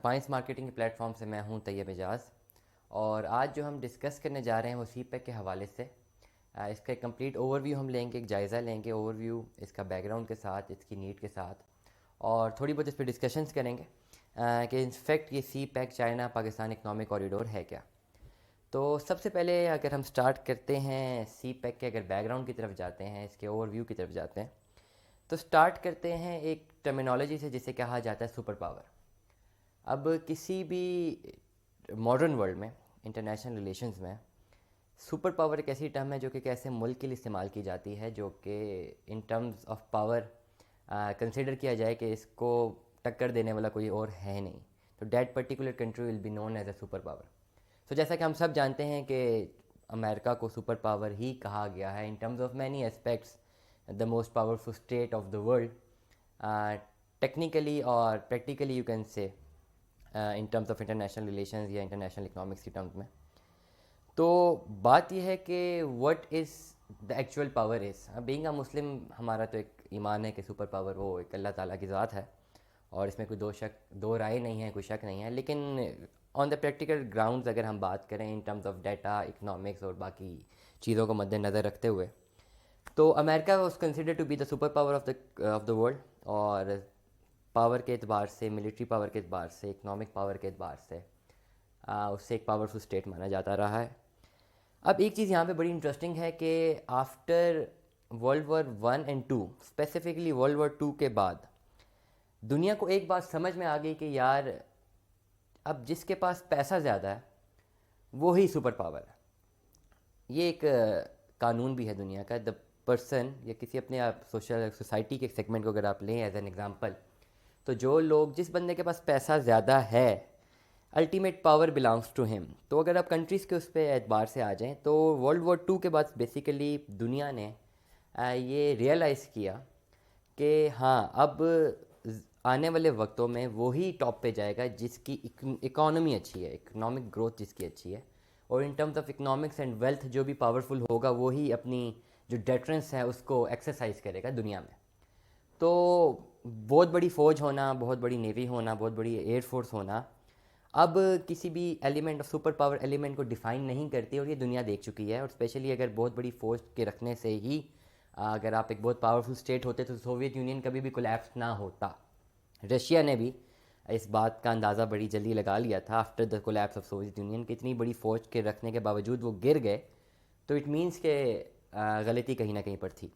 Points marketing के platform से मैं हूं तैयब एजाज़। और आज जो हम डिस्कस करने जा रहे हैं वो सी पैक के हवाले से इसका एक कंप्लीट ओवरव्यू हम लेंगे, एक जायज़ा लेंगे ओवरव्यू इसका बैकग्राउंड के साथ, इसकी नीड के साथ, और थोड़ी बहुत इस पर डिस्कशंस करेंगे कि इनफैक्ट ये CPEC China Pakistan economic corridor है क्या। तो सबसे पहले अगर हम स्टार्ट करते हैं सी पैक के, अगर बैकग्राउंड की तरफ जाते हैं, इसके ओवरव्यू की तरफ जाते हैं, तो स्टार्ट करते हैं एक टर्मिनोलॉजी से जिसे कहा जाता है सुपर पावर। अब किसी भी मॉडर्न वर्ल्ड में, इंटरनेशनल रिलेशंस में, सुपर पावर एक ऐसी टर्म है जो कि एक ऐसे मुल्क के लिए इस्तेमाल की जाती है जो कि इन टर्म्स ऑफ पावर कंसिडर किया जाए कि इसको टक्कर देने वाला कोई और है नहीं, तो that particular country will be known as a super power. So जैसा कि हम सब जानते हैं कि अमेरिका को सुपर पावर ही कहा गया है in terms of many aspects, the most powerful state of the world, technically और practically you can say, in terms of international relations या इंटरनेशनल इकनॉमिक्स की टर्म्स में। तो बात यह है कि what is the actual power is. Being a Muslim, हमारा तो एक ईमान है कि सुपर पावर वो एक अल्लाह ताला की ज़ात है और इसमें कोई दो राय नहीं है, कोई शक नहीं है। लेकिन ऑन द प्रैक्टिकल ग्राउंड्स अगर हम बात करें in terms of data, economics और बाकी चीज़ों को मद्देनज़र रखते हुए, तो America was consider to be the super power of the world. और पावर के एतबार से, मिलिट्री पावर के एतबार से, इकनॉमिक पावर के एतबार से उससे एक पावरफुल स्टेट माना जाता रहा है। अब एक चीज़ यहाँ पे बड़ी इंटरेस्टिंग है कि after world war one and two, specifically world war two के बाद, दुनिया को एक बात समझ में आ गई कि यार अब जिसके पास पैसा ज़्यादा है वो ही सुपर पावर है। ये एक कानून भी है दुनिया का। द पर्सन, या किसी अपने आप सोशल सोसाइटी के सेगमेंट को अगर आप लें एज एन एग्जांपल, तो जो लोग, जिस बंदे के पास पैसा ज़्यादा है, ultimate power belongs to him. तो अगर आप कंट्रीज़ के उस पर एतबार से आ जाएँ, तो वर्ल्ड वॉर टू के बाद बेसिकली दुनिया ने ये रियलाइज़ किया कि हाँ, अब आने वाले वक्तों में वही टॉप पे जाएगा जिसकी इकोनॉमी अच्छी है, इकोनॉमिक ग्रोथ जिसकी अच्छी है, और in terms of economics and wealth जो भी पावरफुल होगा वही अपनी जो डेटरेंस है उसको एक्सरसाइज करेगा दुनिया में। तो बहुत बड़ी फ़ौज होना, बहुत बड़ी नेवी होना, बहुत बड़ी एयरफोर्स होना अब किसी भी element of super power element को डिफ़ाइन नहीं करती, और ये दुनिया देख चुकी है। और स्पेशली अगर बहुत बड़ी फ़ौज के रखने से ही अगर आप एक बहुत पावरफुल स्टेट होते तो सोवियत यूनियन कभी भी कोलैप्स ना होता। रशिया ने भी इस बात का अंदाज़ा बड़ी जल्दी लगा लिया था after the collapse of Soviet union कि इतनी बड़ी फ़ौज के रखने के बावजूद वो गिर गए, तो इट मीन्स के गलती कहीं ना कहीं पर थी।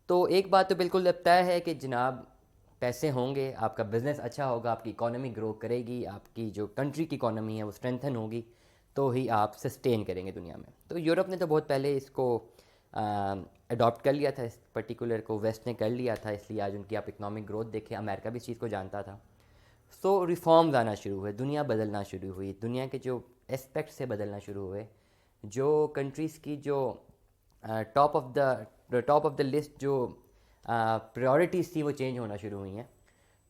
तो एक बात तो बिल्कुल अब तय है कि जनाब, पैसे होंगे, आपका बिज़नेस अच्छा होगा, आपकी इकोनॉमी ग्रो करेगी, आपकी जो कंट्री की इकोनॉमी है वो स्ट्रेंथन होगी, तो ही आप सस्टेन करेंगे दुनिया में। तो यूरोप ने तो बहुत पहले इसको अडॉप्ट कर लिया था, इस पर्टिकुलर को वेस्ट ने कर लिया था, इसलिए आज उनकी आप इकोनॉमिक ग्रोथ देखें। अमेरिका भी इस चीज़ को जानता था। सो रिफॉर्म्स आना शुरू हुए, दुनिया बदलना शुरू हुई, दुनिया के जो एस्पेक्ट से बदलना शुरू हुए, जो कंट्रीज़ की जो टॉप ऑफ द लिस्ट जो प्रायोरिटीज़ थी वो चेंज होना शुरू हुई हैं।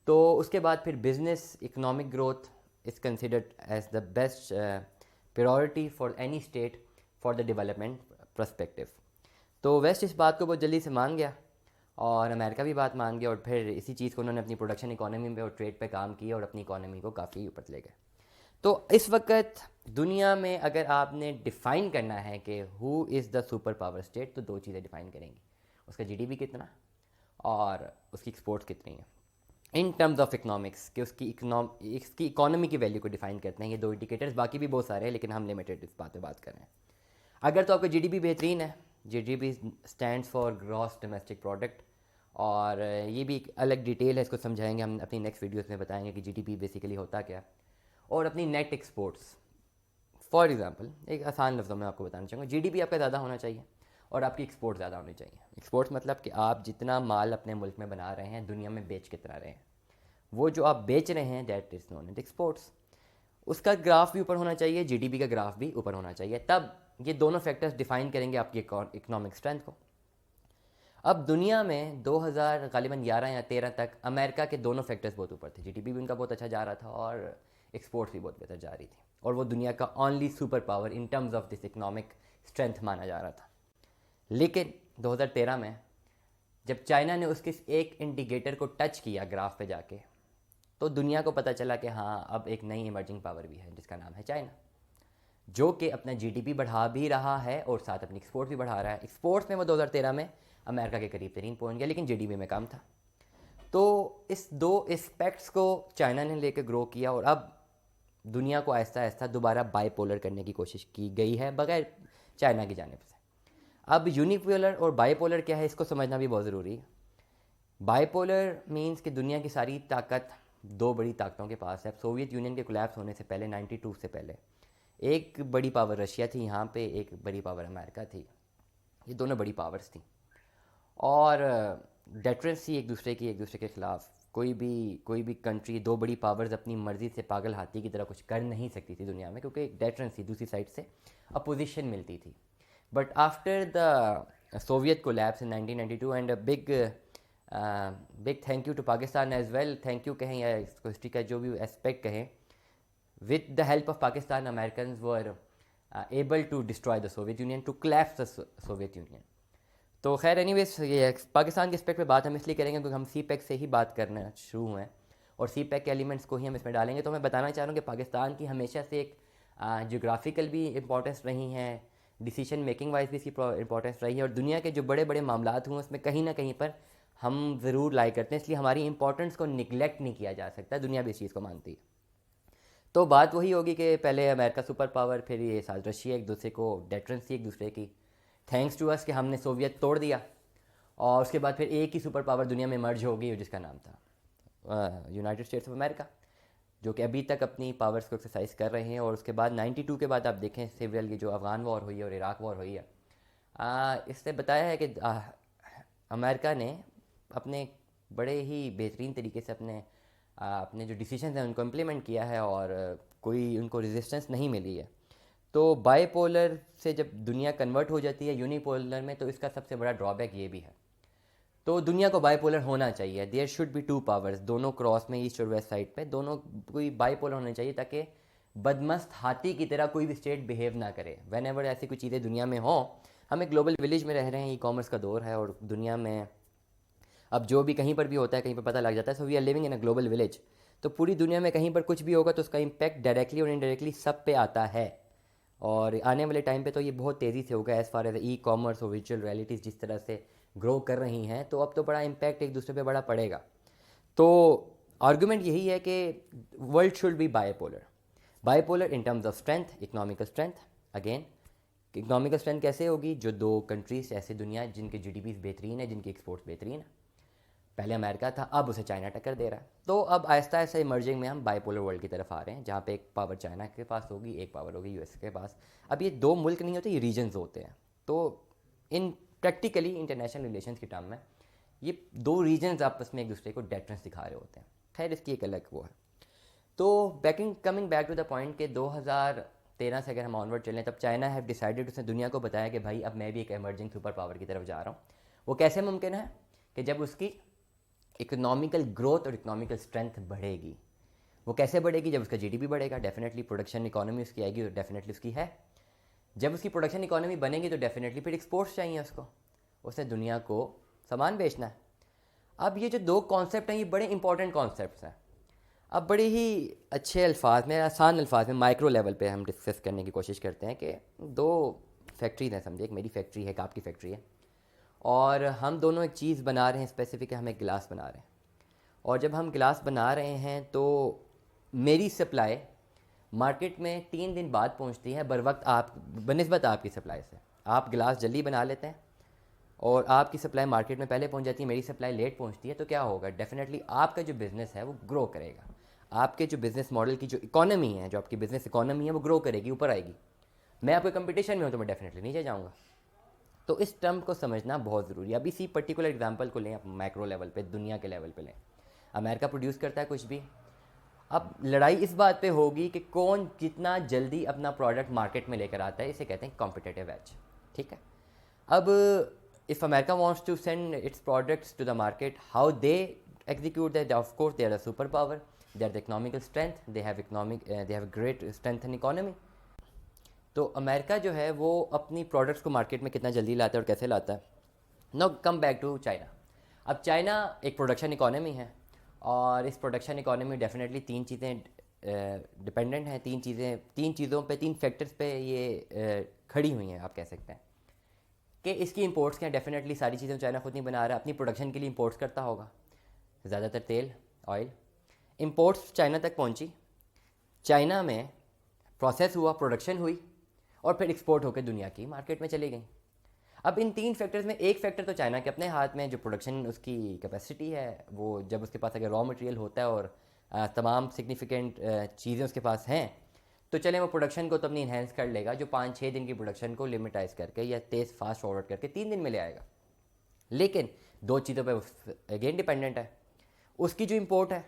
तो उसके बाद फिर business economic growth is considered as the best priority for any state for the development perspective. तो वेस्ट इस बात को बहुत जल्दी से मान गया और अमेरिका भी बात मान गया, और फिर इसी चीज़ को उन्होंने अपनी प्रोडक्शन इकोनॉमी पे और ट्रेड पे काम किया और अपनी इकोनॉमी को काफ़ी ऊपर ले गए। तो इस वक्त दुनिया में अगर आपने डिफ़ाइन करना है कि who is the super power state, तो दो चीज़ें डिफ़ाइन करेंगी, उसका जीडीपी कितना और उसकी एक्सपोर्ट्स कितनी है। इन टर्म्स ऑफ इकनॉमिक्स कि उसकी इकोनॉमी की वैल्यू को डिफाइन करते हैं ये दो इंडिकेटर्स, बाकी भी बहुत सारे हैं लेकिन हम लिमिटेड इस बात पे बात कर रहे हैं। अगर तो आपका जीडीपी बेहतरीन है, GDP stands for gross domestic product, और ये भी एक अलग डिटेल है, इसको समझाएंगे हम अपनी नेक्स्ट वीडियोस में, बताएंगे कि जीडीपी बेसिकली होता क्या। और अपनी नेट एक्सपोर्ट्स, फॉर एग्जांपल एक आसान लफ्ज़ों में आपको बताना चाहूँगा, जीडीपी आपका ज़्यादा होना चाहिए और आपकी एक्सपोर्ट ज़्यादा होनी चाहिए। एक्सपोर्ट्स मतलब कि आप जितना माल अपने मुल्क में बना रहे हैं दुनिया में बेच कितना रहे हैं, वो जो आप बेच रहे हैं that is known as exports. उसका ग्राफ भी ऊपर होना चाहिए, जीडीपी का ग्राफ भी ऊपर होना चाहिए, तब ये दोनों फैक्टर्स डिफाइन करेंगे आपकी इकोनॉमिक स्ट्रेंथ को। अब दुनिया में 2000 गालिबन 11 या 13 तक अमेरिका के दोनों फैक्टर्स बहुत ऊपर थे, जीडीपी भी उनका बहुत अच्छा जा रहा था और एक्सपोर्ट्स भी बहुत बेहतर जा रही थी, और वो दुनिया का only super power in terms of this economic strength माना जा रहा था। लेकिन 2013 में जब चाइना ने उसके एक इंडिकेटर को टच किया ग्राफ पे जाके, तो दुनिया को पता चला कि हाँ अब एक नई इमर्जिंग पावर भी है जिसका नाम है चाइना, जो कि अपना जीडीपी बढ़ा भी रहा है और साथ अपनी एक्सपोर्ट भी बढ़ा रहा है। एक्सपोर्ट्स में वो 2013 में अमेरिका के करीब तरीन पहुंच गया, लेकिन जीडीपी में कम था। तो इस दो एस्पेक्ट्स को चाइना ने लेकर ग्रो किया और अब दुनिया को आहिस्ता आहिस्ता दोबारा बाईपोलर करने की कोशिश की गई है बगैर चाइना की जानिब से। अब यूनिपोलर और बाईपोलर क्या है, इसको समझना भी बहुत ज़रूरी है। बाईपोलर मींस कि दुनिया की सारी ताकत दो बड़ी ताकतों के पास है। सोवियत यूनियन के कोलैप्स होने से पहले 92 से पहले एक बड़ी पावर रशिया थी यहाँ पे, एक बड़ी पावर अमेरिका थी। ये दोनों बड़ी पावर्स थी और डेटरेंस थी एक दूसरे के ख़िलाफ़। कोई भी कंट्री, दो बड़ी पावर्स अपनी मर्ज़ी से पागल हाथी की तरह कुछ कर नहीं सकती थी दुनिया में, क्योंकि एक डेटरेंस थी, दूसरी साइड से अपोजिशन मिलती थी। But after the Soviet collapse in 1992 and big thank you to Pakistan as well, thank you कहें या इसको हिस्ट्री का जो भी एस्पेक्ट कहें, with the help of Pakistan, Americans were able to destroy the Soviet Union, to collapse the Soviet Union. तो खैर anyways ये पाकिस्तान के एस्पेक्ट पे बात हम इसलिए करेंगे क्योंकि हम सी पैक से ही बात करना शुरू हुए हैं और सी पैक के एलिमेंट्स को ही हम इसमें डालेंगे। तो मैं बताना चाह रहा हूँ कि पाकिस्तान की हमेशा से एक जोग्राफिकल भी इम्पोर्टेंस रही हैं, डिसीजन मेकिंग वाइज भी इसकी इम्पोर्टेंस रही है और दुनिया के जो बड़े बड़े मामलात हुए उसमें कहीं ना कहीं पर हम ज़रूर लाई करते हैं, इसलिए हमारी इंपॉर्टेंस को निगलेक्ट नहीं किया जा सकता। दुनिया भी इस चीज़ को मानती है। तो बात वही होगी कि पहले अमेरिका सुपर पावर, फिर ये साथ रशिया, एक दूसरे को डेटरेंस थी एक दूसरे की, थैंक्स टू अस कि हमने सोवियत तोड़ दिया और उसके बाद फिर एक ही सुपर पावर दुनिया में मर्ज हो गई जिसका नाम था यूनाइटेड स्टेट्स ऑफ अमेरिका, जो कि अभी तक अपनी पावर्स को एक्सरसाइज कर रहे हैं। और उसके बाद 92 के बाद आप देखें सिविल की जो अफ़गान वॉर हुई है और इराक वॉर हुई है, इससे बताया है कि अमेरिका ने अपने बड़े ही बेहतरीन तरीके से अपने जो डिसीजन हैं उनको इम्प्लीमेंट किया है और कोई उनको रेजिस्टेंस नहीं मिली है। तो बाईपोलर से जब दुनिया कन्वर्ट हो जाती है यूनिपोलर में, तो इसका सबसे बड़ा ड्रॉबैक ये भी है। तो दुनिया को बाईपोलर होना चाहिए, there should be two powers, दोनों क्रॉस में ईस्ट और वेस्ट साइड पे दोनों कोई बाईपोलर होना चाहिए, ताकि बदमस्त हाथी की तरह कोई भी स्टेट बिहेव ना करे। वेन एवर ऐसी कोई चीज़ें दुनिया में हों, हम एक ग्लोबल विलेज में रह रहे हैं, ई कॉमर्स का दौर है और दुनिया में अब जो भी कहीं पर भी होता है कहीं पर पता लग जाता है। So we are living in a global village. तो पूरी दुनिया में कहीं पर कुछ भी होगा तो उसका इम्पैक्ट डायरेक्टली और इनडायरेक्टली सब पे आता है और आने वाले टाइम पे तो ये बहुत तेज़ी से होगा as far as e commerce और वर्चुअल रियलिटीज़ जिस तरह से ग्रो कर रही हैं, तो अब तो बड़ा इम्पैक्ट एक दूसरे पे बड़ा पड़ेगा। तो आर्गूमेंट यही है कि world should be bipolar in terms of strength, economical strength. Again economical strength कैसे होगी? जो दो कंट्रीज ऐसे दुनिया जिनके जीडीपी बेहतरीन है, जिनकी एक्सपोर्ट्स बेहतरीन है। पहले अमेरिका था, अब उसे चाइना टक्कर दे रहा है। तो अब आहिस्ता आहिस्ता इमर्जिंग में हम बाईपोलर वर्ल्ड की तरफ आ रहे हैं, जहाँ पे एक पावर चाइना के पास होगी, एक पावर होगी यूएस के पास। अब ये दो मुल्क नहीं होते, ये रीजन्स होते हैं। तो इन प्रैक्टिकली इंटरनेशनल रिलेशंस के टर्म में ये दो रीजन्स आपस में एक दूसरे को डेटरेंस दिखा रहे होते हैं। खैर इसकी एक अलग वो है। तो coming back to the point कि 2013 से अगर हम ऑनवर्ड चलें, तब चाइना हैव डिसाइडेड, उसने दुनिया को बताया कि भाई अब मैं भी एक एमर्जिंग सुपर पावर की तरफ जा रहा हूँ। वो कैसे मुमकिन है? कि जब उसकी इकोनॉमिकल ग्रोथ और इकोनॉमिकल स्ट्रेंथ बढ़ेगी। वो कैसे बढ़ेगी? जब उसका जीडीपी बढ़ेगा, डेफिनेटली प्रोडक्शन इकोनॉमी उसकी आएगी और डेफिनेटली उसकी है। जब उसकी प्रोडक्शन इकोनॉमी बनेगी तो डेफिनेटली फिर एक्सपोर्ट्स चाहिए उसको, उसे दुनिया को सामान बेचना है। अब ये जो दो कॉन्सेप्ट हैं ये बड़े इंपॉर्टेंट कॉन्सेप्ट्स हैं। अब बड़े ही अच्छे अल्फाज में, आसान अल्फाज में, माइक्रो लेवल पे हम डिस्कस करने की कोशिश करते हैं कि दो फैक्ट्रीज हैं, समझे, एक मेरी फैक्ट्री है, एक आपकी फैक्ट्री है, और हम दोनों एक चीज़ बना रहे हैं स्पेसिफिक, हम एक गिलास बना रहे हैं। और जब हम गिलास बना रहे हैं तो मेरी सप्लाई मार्केट में 3 दिन बाद पहुंचती है बर वक्त बनिस्बत आपकी सप्लाई से। आप गिलास जल्दी बना लेते हैं और आपकी सप्लाई मार्केट में पहले पहुंच जाती है, मेरी सप्लाई लेट पहुंचती है। तो क्या होगा? डेफिनेटली आपका जो बिज़नेस है वो ग्रो करेगा, आपके जो बिज़नेस मॉडल की जो इकोनॉमी है, जो आपकी बिज़नेस इकोनॉमी है वो ग्रो करेगी, ऊपर आएगी। मैं आपके कंपटीशन में हूँ तो मैं डेफिनेटली नीचे जाऊँगा। तो इस टर्म को समझना बहुत ज़रूरी है। अब इसी पर्टिकुलर एग्जांपल को लें, आप मैक्रो लेवल पे, दुनिया के लेवल पे लें। अमेरिका प्रोड्यूस करता है कुछ भी, अब लड़ाई इस बात पे होगी कि कौन कितना जल्दी अपना प्रोडक्ट मार्केट में लेकर आता है, इसे कहते हैं कॉम्पिटिटिव एज। ठीक है। अब if America wants to send its products to the market, how they execute that? Of course they are a super power, they are the economical strength, they have great strength in economy. तो America जो है वो अपनी products को market में कितना जल्दी लाता है और कैसे लाता है। Now come back to China. अब चाइना एक प्रोडक्शन इकोनॉमी है और इस प्रोडक्शन इकोनॉमी डेफिनेटली तीन चीज़ें डिपेंडेंट हैं, तीन चीज़ों पे, तीन फैक्टर्स पे ये खड़ी हुई हैं, आप कह सकते हैं कि इसकी इंपोर्ट्स क्या, डेफिनेटली सारी चीज़ें चाइना खुद नहीं बना रहा, अपनी प्रोडक्शन के लिए इंपोर्ट्स करता होगा, ज़्यादातर तेल, ऑयल। इंपोर्ट्स चाइना तक पहुंची, चाइना में प्रोसेस हुआ, प्रोडक्शन हुई, और फिर एक्सपोर्ट होकर दुनिया की मार्केट में चली गई। अब इन तीन फैक्टर्स में एक फैक्टर तो चाइना के अपने हाथ में, जो प्रोडक्शन उसकी कैपेसिटी है, वो जब उसके पास अगर रॉ मटेरियल होता है और तमाम सिग्निफिकेंट चीज़ें उसके पास हैं, तो चलें वो प्रोडक्शन को तो अपनी इन्हेंस कर लेगा, जो 5-6 दिन की प्रोडक्शन को लिमिटाइज करके या तेज़ फास्ट फॉरवर्ड करके 3 दिन में ले आएगा। लेकिन दो चीज़ों पे अगेन डिपेंडेंट है, उसकी जो इंपोर्ट है,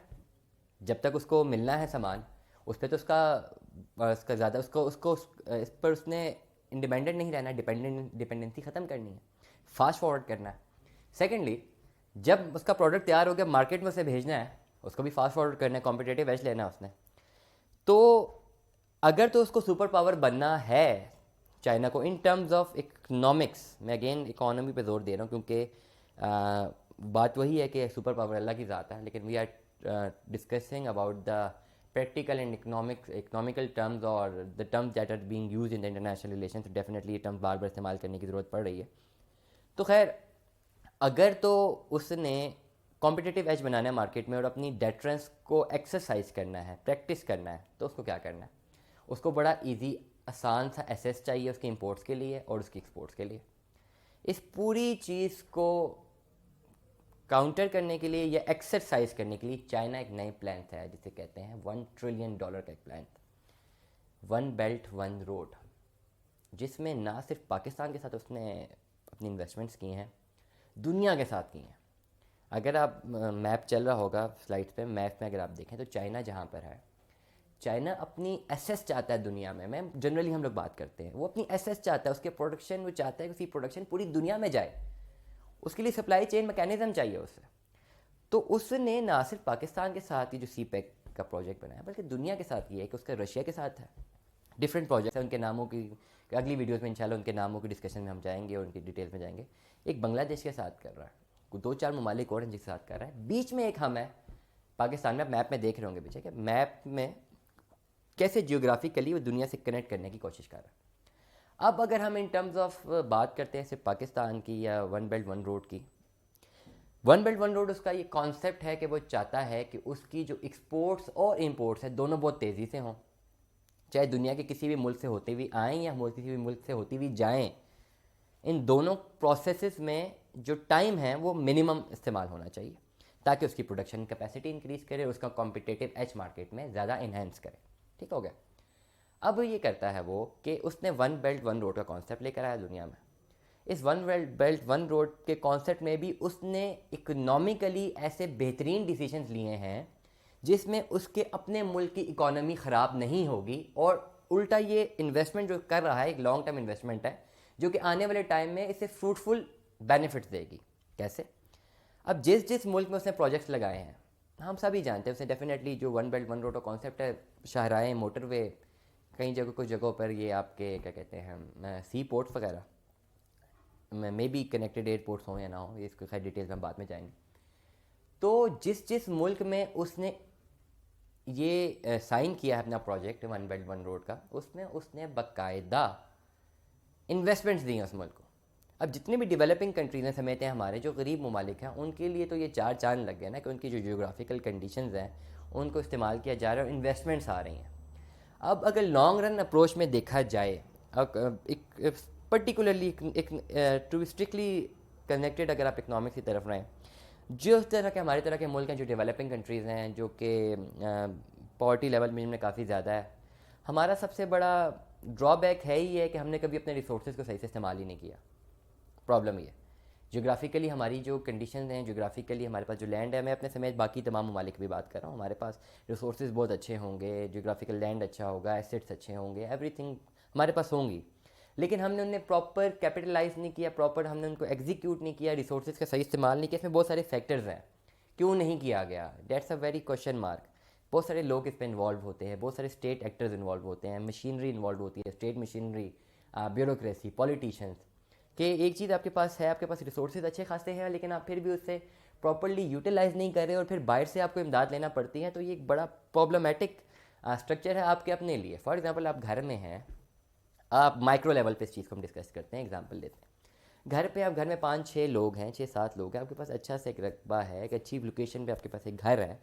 जब तक उसको मिलना है सामान, उस पर तो उसका ज़्यादा उसको इस पर उसने इंडिपेंडेंट नहीं रहना, डिपेंडेंसी ख़त्म करनी है, फास्ट फॉरवर्ड करना है। सेकेंडली, जब उसका प्रोडक्ट तैयार हो गया, मार्केट में उसे भेजना है, उसको भी फास्ट फॉरवर्ड करना है, कॉम्पिटेटिव एज लेना है उसने। तो अगर तो उसको सुपर पावर बनना है चाइना को इन टर्म्स ऑफ इकोनॉमिक्स, मैं अगेन इकोनॉमी पे जोर दे रहा हूँ क्योंकि बात वही है कि सुपर पावर अल्लाह की ज़ात है, लेकिन we are discussing about the practical and economical terms और the terms that are being used in the international relation, तो डेफिनेटली ये टर्म्स बार बार इस्तेमाल करने की ज़रूरत पड़ रही है। तो खैर, अगर तो उसने कॉम्पिटिटिव एज बनाना है मार्केट में और अपनी डेटरेंस को एक्सरसाइज करना है, प्रैक्टिस करना है, तो उसको क्या करना है? उसको बड़ा इजी आसान सा एसेस चाहिए उसके इंपोर्ट्स के लिए और उसकी एक्सपोर्ट्स के लिए। इस पूरी चीज़ को काउंटर करने के लिए या एक्सरसाइज करने के लिए चाइना एक नए प्लान था जिसे कहते हैं $1 ट्रिलियन का एक plan, one belt one road, जिसमें ना सिर्फ पाकिस्तान के साथ उसने अपनी इन्वेस्टमेंट्स की हैं, दुनिया के साथ की हैं। अगर आप मैप चल रहा होगा स्लाइड्स पे, मैप में अगर आप देखें तो चाइना जहाँ पर है, चाइना अपनी एसेस चाहता है दुनिया में, मैं जनरली हम लोग बात करते हैं, वो अपनी एसेस चाहता है, उसके प्रोडक्शन, वो चाहता है कि उसकी प्रोडक्शन पूरी दुनिया में जाए, उसके लिए सप्लाई चेन मैकेनिज्म चाहिए उसे। तो उसने ना सिर्फ पाकिस्तान के साथ ही जो सी पैक का प्रोजेक्ट बनाया, बल्कि दुनिया के साथ ये है कि उसका रशिया के साथ है, डिफरेंट प्रोजेक्ट्स हैं, उनके नामों की अगली वीडियोस में इंशाल्लाह उनके नामों की डिस्कशन में हम जाएंगे और उनकी डिटेल्स में जाएंगे। एक बांग्लादेश के साथ कर रहा है, 2-4 ममालिक और जिसके साथ कर रहा है, बीच में एक हम है पाकिस्तान में। आप मैप में देख रहे होंगे पीछे, कि मैप में कैसे जियोग्राफिकली वो दुनिया से कनेक्ट करने की कोशिश कर रहा है। अब अगर हम इन टर्म्स ऑफ बात करते हैं सिर्फ पाकिस्तान की या वन बेल्ट वन रोड की, वन बेल्ट वन रोड उसका ये कॉन्सेप्ट है कि वो चाहता है कि उसकी जो एक्सपोर्ट्स और इंपोर्ट्स है दोनों बहुत तेज़ी से हों, चाहे दुनिया के किसी भी मुल्क से होते हुए आएँ या किसी भी मुल्क से होती हुई जाएँ, इन दोनों प्रोसेसेस में जो टाइम है वो मिनिमम इस्तेमाल होना चाहिए, ताकि उसकी प्रोडक्शन कैपेसिटी इंक्रीज़ करे, उसका कॉम्पिटिटिव एज मार्केट में ज़्यादा इन्हेंस करे। ठीक हो गया। अब ये करता है वो कि उसने वन बेल्ट वन रोड का कॉन्सेप्ट लेकर आया दुनिया में। इस वन बेल्ट वन रोड के कॉन्सेप्ट में भी उसने इकोनॉमिकली ऐसे बेहतरीन डिसीजंस लिए हैं जिसमें उसके अपने मुल्क की इकोनॉमी ख़राब नहीं होगी, और उल्टा ये इन्वेस्टमेंट जो कर रहा है एक लॉन्ग टर्म इन्वेस्टमेंट है जो कि आने वाले टाइम में इसे फ्रूटफुल बेनिफिट्स देगी। कैसे? अब जिस जिस मुल्क में उसने प्रोजेक्ट्स लगाए हैं, हम सभी जानते हैं, उसने डेफिनेटली जो वन बेल्ट वन रोड का कॉन्सेप्ट है, शाहराएँ, मोटरवे, कई जगह कुछ जगहों पर ये आपके क्या कहते हैं सी पोर्ट्स वगैरह, मे बी कनेक्टेड एयरपोर्ट्स हों या ना हो, इसको खैर डिटेल्स में बाद में जाएंगे। तो जिस जिस मुल्क में उसने ये साइन किया है अपना project one belt one road का, उसमें उसने बाकायदा इन्वेस्टमेंट्स दी हैं उस मुल्क को। अब जितने भी डेवलपिंग कंट्रीज़ हैं समेत हैं हमारे जो गरीब ममालिक हैं, उनके लिए तो ये चार चांद लग गया ना कि उनकी जो जियोग्राफिकल कंडीशंस हैं उनको इस्तेमाल किया जा रहा है और इन्वेस्टमेंट्स आ रही हैं। अब अगर लॉन्ग रन अप्रोच में देखा जाए, एक पर्टिकुलरली टू स्ट्रिक्टली कनेक्टेड अगर आप इकनॉमिक्स की तरफ रहें, जो इस तरह के हमारे तरह के मुल्क हैं जो डेवलपिंग कंट्रीज़ हैं, जो कि पॉवर्टी लेवल में जिनमें काफ़ी ज़्यादा है, हमारा सबसे बड़ा ड्रॉबैक है ही है कि हमने कभी अपने रिसोर्सेज को सही से इस्तेमाल ही नहीं किया। प्रॉब्लम ये जोग्राफिकली हमारी जो कंडीशन हैं, जोग्राफिकली हमारे पास जो लैंड है, मैं अपने समेत बाकी तमाम ममालिक की भी बात कर रहा हूँ, हमारे पास रिसोर्सेज बहुत अच्छे होंगे, जोग्राफिकल लैंड अच्छा होगा, एसेट्स अच्छे होंगे, एवरीथिंग हमारे पास होंगी, लेकिन हमने उन्हें प्रॉपर कैपिटलाइज नहीं किया, प्रॉपर हमने उनको एग्जीक्यूट नहीं किया, रिसोर्सेज का सही इस्तेमाल नहीं किया। इसमें बहुत सारे फैक्टर्स हैं, क्यों नहीं किया गया, dates a very question mark. बहुत सारे लोग इस पर इन्वॉल्व होते हैं, बहुत सारे स्टेट एक्टर्स इन्वॉल्व होते हैं, मशीनरी इन्वॉल्व होती है, स्टेट मशीनरी, ब्यूरोक्रेसी, पॉलिटिशियंस, कि एक चीज़ आपके पास है, आपके पास रिसोर्सेज अच्छे खासे हैं, लेकिन आप फिर भी उससे प्रॉपरली यूटिलाइज नहीं कर रहे और फिर बाहर से आपको इमदाद लेना पड़ती है, तो ये एक बड़ा प्रॉब्लमेटिक स्ट्रक्चर है आपके अपने लिए। फॉर एग्जांपल आप घर में हैं, आप माइक्रो लेवल पे इस चीज़ को हम डिस्कस करते हैं, एग्जांपल लेते हैं। घर पे आप घर में 5-6 लोग हैं, 6-7 लोग हैं, आपके पास अच्छा सा एक रकबा है, एक अच्छी लोकेशन पे आपके पास एक घर है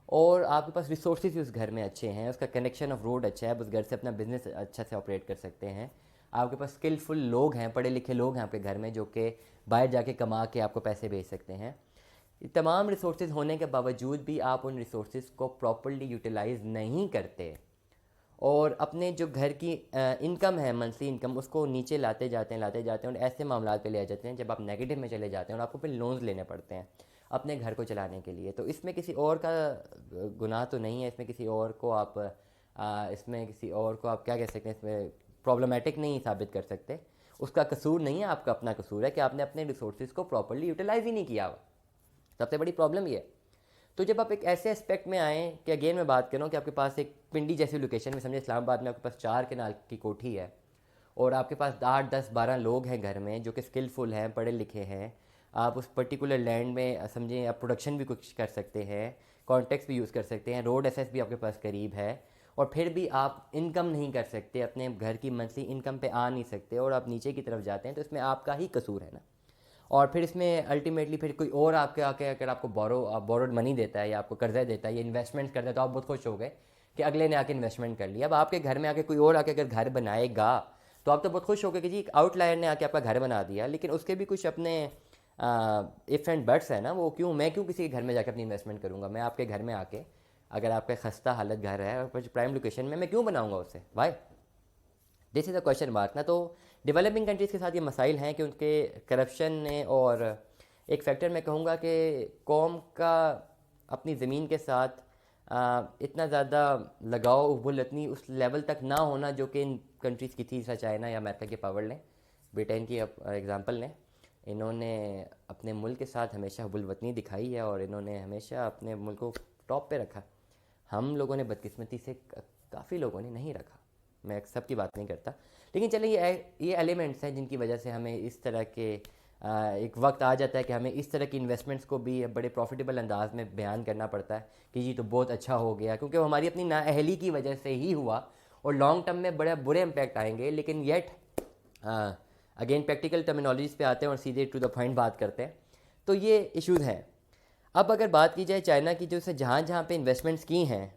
और आपके पास रिसोर्सेज भी उस घर में अच्छे हैं, उसका कनेक्शन ऑफ रोड अच्छा है, आप उस घर से अपना बिजनेस अच्छा से ऑपरेट कर सकते हैं। आपके पास स्किलफुल लोग हैं, पढ़े लिखे लोग हैं आपके घर में जो कि बाहर जाके कमा के आपको पैसे भेज सकते हैं। ये तमाम रिसोर्सेज होने के बावजूद भी आप उन रिसोर्सेज को प्रॉपर्ली यूटिलाइज नहीं करते और अपने जो घर की इनकम है, मंथली इनकम, उसको नीचे लाते जाते हैं और ऐसे मामला पे ले आ जाते हैं जब आप नेगेटिव में चले जाते हैं और आपको फिर लोन्स लेने पड़ते हैं अपने घर को चलाने के लिए। तो इसमें किसी और का गुनाह तो नहीं है, इसमें किसी और को आप इसमें किसी और को आप क्या कह सकते हैं, इसमें प्रॉब्लमेटिक नहीं साबित कर सकते। उसका कसूर नहीं है, आपका अपना कसूर है कि आपने अपने रिसोर्सेज को प्रॉपर्ली यूटिलाइज ही नहीं किया हुआ। सबसे बड़ी प्रॉब्लम ये है। तो जब आप एक ऐसे एस्पेक्ट में आएँ कि अगेन मैं बात कर रहा हूँ कि आपके पास एक पिंडी जैसी लोकेशन में, समझे इस्लामाबाद में आपके पास 4 कनाल की कोठी है और आपके पास 8-10-12 लोग हैं घर में जो कि स्किलफुल हैं, पढ़े लिखे हैं। आप उस पर्टिकुलर लैंड में समझें आप प्रोडक्शन भी कुछ कर सकते हैं, कॉन्टेक्ट्स भी यूज़ कर सकते हैं, रोड एक्सेस भी आपके पास करीब है और फिर भी आप इनकम नहीं कर सकते, अपने घर की मंथली इनकम पे आ नहीं सकते और आप नीचे की तरफ जाते हैं, तो इसमें आपका ही कसूर है ना। और फिर इसमें अल्टीमेटली फिर कोई और आपके आके अगर आपको बोरोड मनी देता है या आपको कर्जा देता है या इन्वेस्टमेंट करता है, तो आप बहुत खुश हो गए कि अगले ने आके इन्वेस्टमेंट कर लिया। अब आपके घर में आके कोई और आके अगर घर बनाएगा तो आप तो बहुत खुश हो गए कि जी एक आउटलायर ने आके आपका घर बना दिया, लेकिन उसके भी कुछ अपने इफ़ एंड बट्स है ना। वो क्यों, मैं क्यों किसी के घर में जाकर अपनी इन्वेस्टमेंट करूँगा? मैं आपके घर में आके, अगर आपका खस्ता हालत घर है और प्राइम लोकेशन में, मैं क्यों बनाऊँगा उससे? Why? This is a question mark ना। तो डेवलपिंग कंट्रीज़ के साथ ये मसाइल हैं कि उनके करप्शन ने, और एक फैक्टर मैं कहूँगा कि कौम का अपनी ज़मीन के साथ इतना ज़्यादा लगाव उबुल इतनी उस लेवल तक ना होना जो कि इन कंट्रीज़ की थी, जैसा चाइना या अमेरिका की पावर लें, ब्रिटेन की एग्ज़ाम्पल लें। इन्होंने अपने मुल्क के साथ हमेशा हुबुल-वतनी दिखाई है और इन्होंने हमेशा अपने मुल्क को टॉप पे रखा। हम लोगों ने बदकिस्मती से काफ़ी लोगों ने नहीं रखा, मैं सब की बात नहीं करता, लेकिन चलिए ये एलिमेंट्स हैं जिनकी वजह से हमें इस तरह के एक वक्त आ जाता है कि हमें इस तरह की इन्वेस्टमेंट्स को भी बड़े प्रॉफिटेबल अंदाज में बयान करना पड़ता है कि जी तो बहुत अच्छा हो गया, क्योंकि वो हमारी अपनी नाअहली की वजह से ही हुआ और लॉन्ग टर्म में बड़े बुरे इम्पैक्ट आएंगे। लेकिन येट अगेन प्रैक्टिकल टर्मिनोलॉजीज़ पे आते हैं और सीधे टू द पॉइंट बात करते हैं। तो ये इश्यूज़ हैं। अब अगर बात की जाए चाइना की, जो उसने जहाँ जहाँ पे इन्वेस्टमेंट्स की हैं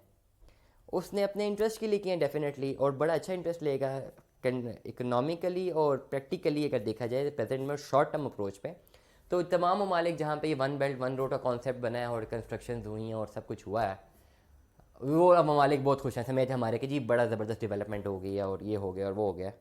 उसने अपने इंटरेस्ट के लिए किए हैं डेफिनेटली, और बड़ा अच्छा इंटरेस्ट लेगा इकोनॉमिकली और प्रैक्टिकली अगर देखा जाए प्रेजेंट में शॉर्ट टर्म अप्रोच पे। तो तमाम ममालिक जहाँ पे ये वन बेल्ट वन रोड का कॉन्सेप्ट बना है और कंस्ट्रक्शन हुई हैं और सब कुछ हुआ है, वो अब ममालिक बहुत खुश हैं समेत हमारे कि जी बड़ा ज़बरदस्त डेवलपमेंट हो गई है और ये हो गया और वो हो गया।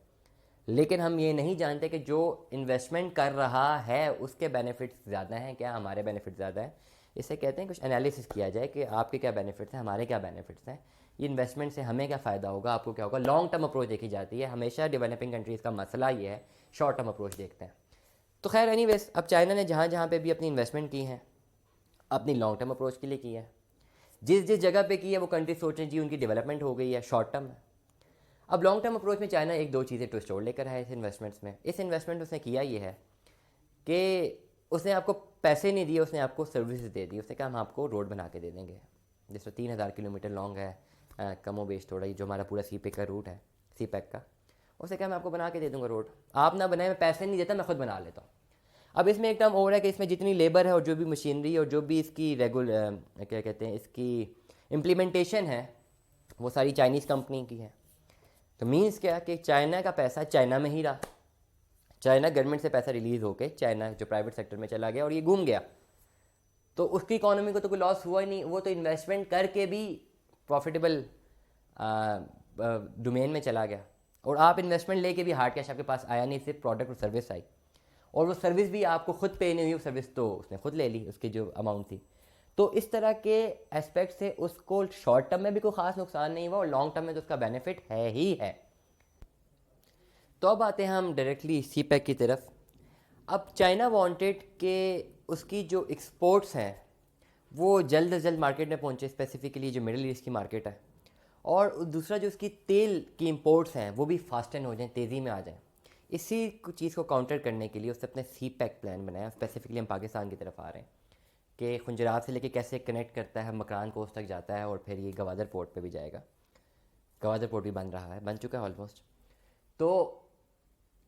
लेकिन हम ये नहीं जानते कि जो इन्वेस्टमेंट कर रहा है उसके बेनिफिट्स ज़्यादा हैं क्या, हमारे बेनिफिट ज़्यादा हैं? इसे कहते हैं कुछ एनालिसिस किया जाए कि आपके क्या बेनिफिट्स हैं, हमारे क्या बेनिफिट्स हैं, ये इन्वेस्टमेंट से हमें क्या फ़ायदा होगा, आपको क्या होगा। लॉन्ग टर्म अप्रोच देखी जाती है हमेशा। डेवलपिंग कंट्रीज़ का मसला ये है, शॉर्ट टर्म अप्रोच देखते हैं। तो खैर एनीवेज, अब चाइना ने जहाँ जहाँ पे भी अपनी इन्वेस्टमेंट की है अपनी लॉन्ग टर्म अप्रोच के लिए की है। जिस जिस जगह पे की है वो कंट्री सोच रही जी उनकी डेवलपमेंट हो गई है, शॉर्ट टर्म है। अब लॉन्ग टर्म अप्रोच में चाइना एक दो चीज़ें ट्विस्ट और लेकर है इस इन्वेस्टमेंट्स में। इस इन्वेस्टमेंट उसने किया ये है कि उसने आपको पैसे नहीं दिए, उसने आपको सर्विसेज दे दी। उसने कहा हम आपको रोड बना के दे देंगे, जिसमें 3000 किलोमीटर लॉन्ग है, कमो बेश थोड़ा ही, जो हमारा पूरा सी पैक का रूट है, सी पैक का। उसने कहा मैं आपको बना के दे दूँगा रोड, आप ना बनाए, मैं पैसे नहीं देता, मैं खुद बना लेता हूँ। अब इसमें एक टर्म और है कि इसमें जितनी लेबर है और जो भी मशीनरी और जो भी इसकी क्या कहते हैं, इसकी इम्प्लीमेंटेशन है, वो सारी चाइनीज़ कंपनी की है। तो मीन्स क्या कि चाइना का पैसा चाइना में ही रहा, चाइना गवर्नमेंट से पैसा रिलीज़ होके चाइना जो प्राइवेट सेक्टर में चला गया और ये घूम गया। तो उसकी इकोनॉमी को तो कोई लॉस हुआ ही नहीं, वो तो इन्वेस्टमेंट करके भी प्रॉफिटेबल डोमेन में चला गया। और आप इन्वेस्टमेंट लेके भी हार्ड कैश आपके पास आया नहीं, सिर्फ प्रोडक्ट और सर्विस आई, और वो सर्विस भी आपको खुद पे नहीं हुई, सर्विस तो उसने खुद ले ली, उसकी जो अमाउंट थी। तो इस तरह के एस्पेक्ट से उसको शॉर्ट टर्म में भी कोई ख़ास नुकसान नहीं हुआ और लॉन्ग टर्म में तो उसका बेनिफिट है ही है। तो अब आते हैं हम डायरेक्टली सी पैक की तरफ। अब चाइना वांटेड कि उसकी जो एक्सपोर्ट्स हैं वो जल्द से जल्द मार्केट में पहुंचे, स्पेसिफिकली जो मिडिल ईस्ट की मार्केट है, और दूसरा जो उसकी तेल की इंपोर्ट्स हैं वो भी फास्ट एंड हो जाएं, तेज़ी में आ जाएं। इसी चीज़ को काउंटर करने के लिए उसने अपने सी पैक प्लान बनाया। स्पेसिफिकली हम पाकिस्तान की तरफ आ रहे हैं कि खुंजराब से लेके कैसे कनेक्ट करता है, मकरान कोस्ट तक जाता है और फिर ये गवादर पोर्ट पे भी जाएगा। गवादर पोर्ट भी बन रहा है, बन चुका है ऑलमोस्ट। तो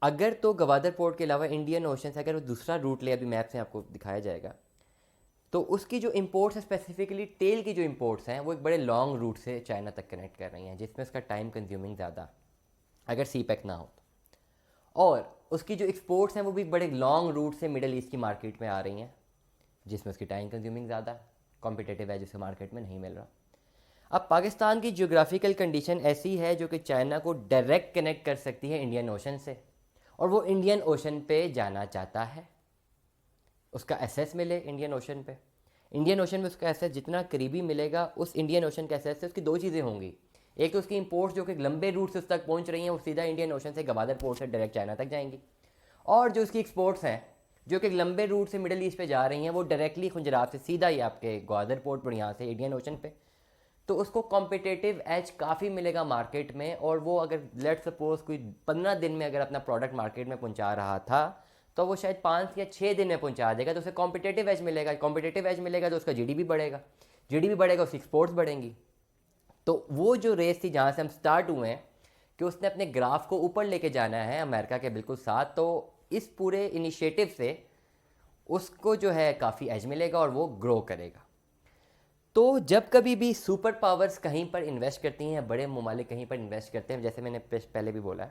अगर तो गवादर पोर्ट के अलावा इंडियन ओशन से अगर वो दूसरा रूट ले, अभी मैप से आपको दिखाया जाएगा, तो उसकी जो इंपोर्ट्स हैं, स्पेसिफिकली तेल की जो इंपोर्ट्स हैं, वो एक बड़े लॉन्ग रूट से चाइना तक कनेक्ट कर रही हैं, जिसमें उसका टाइम कंज्यूमिंग ज़्यादा, अगर सी पैक ना हो तो। और उसकी जो एक्सपोर्ट्स हैं वो भी बड़े लॉन्ग रूट से मिडल ईस्ट की मार्केट में आ रही हैं, जिसमें उसकी टाइम कंज्यूमिंग ज़्यादा, कॉम्पिटेटिव है, जिसे मार्केट में नहीं मिल रहा। अब पाकिस्तान की ज्योग्राफिकल कंडीशन ऐसी है जो कि चाइना को डायरेक्ट कनेक्ट कर सकती है इंडियन ओशन से, और वो इंडियन ओशन पे जाना चाहता है, उसका एसेस मिले इंडियन ओशन पे। इंडियन ओशन में उसका एसेस जितना करीबी मिलेगा, उस इंडियन ओशन के एसेस से उसकी दो चीज़ें होंगी। एक तो उसकी इंपोर्ट्स जो कि लंबे रूट से उस तक पहुंच रही हैं, वो सीधा इंडियन ओशन से गवादर पोर्ट से डायरेक्ट चाइना तक जाएंगी। और जो उसकी एक्सपोर्ट्स हैं जो कि लंबे रूट से मिडल ईस्ट पे जा रही हैं, वो डायरेक्टली खुंजरात से सीधा ही आपके गवादर पोर्ट पर, यहाँ से इंडियन ओशन पे। तो उसको कॉम्पिटेटिव एज काफ़ी मिलेगा मार्केट में। और वो अगर लेट सपोज कोई 15 दिन में अगर अपना प्रोडक्ट मार्केट में पहुंचा रहा था, तो वो शायद 5 या 6 दिन में पहुंचा देगा, तो उसे कॉम्पिटेटिव एज मिलेगा। कॉम्पिटेटिव एज मिलेगा तो उसका जीडीपी बढ़ेगा, जीडीपी बढ़ेगा, उसकी एक्सपोर्ट्स बढ़ेंगी। तो वो जो रेस थी जहाँ से हम स्टार्ट हुए हैं कि उसने अपने ग्राफ को ऊपर लेके जाना है अमेरिका के बिल्कुल साथ, तो इस पूरे इनिशिएटिव से उसको जो है काफ़ी एज मिलेगा और वो ग्रो करेगा। तो जब कभी भी सुपर पावर्स कहीं पर इन्वेस्ट करती हैं, बड़े ममालिक कहीं पर इन्वेस्ट करते हैं, जैसे मैंने पहले भी बोला,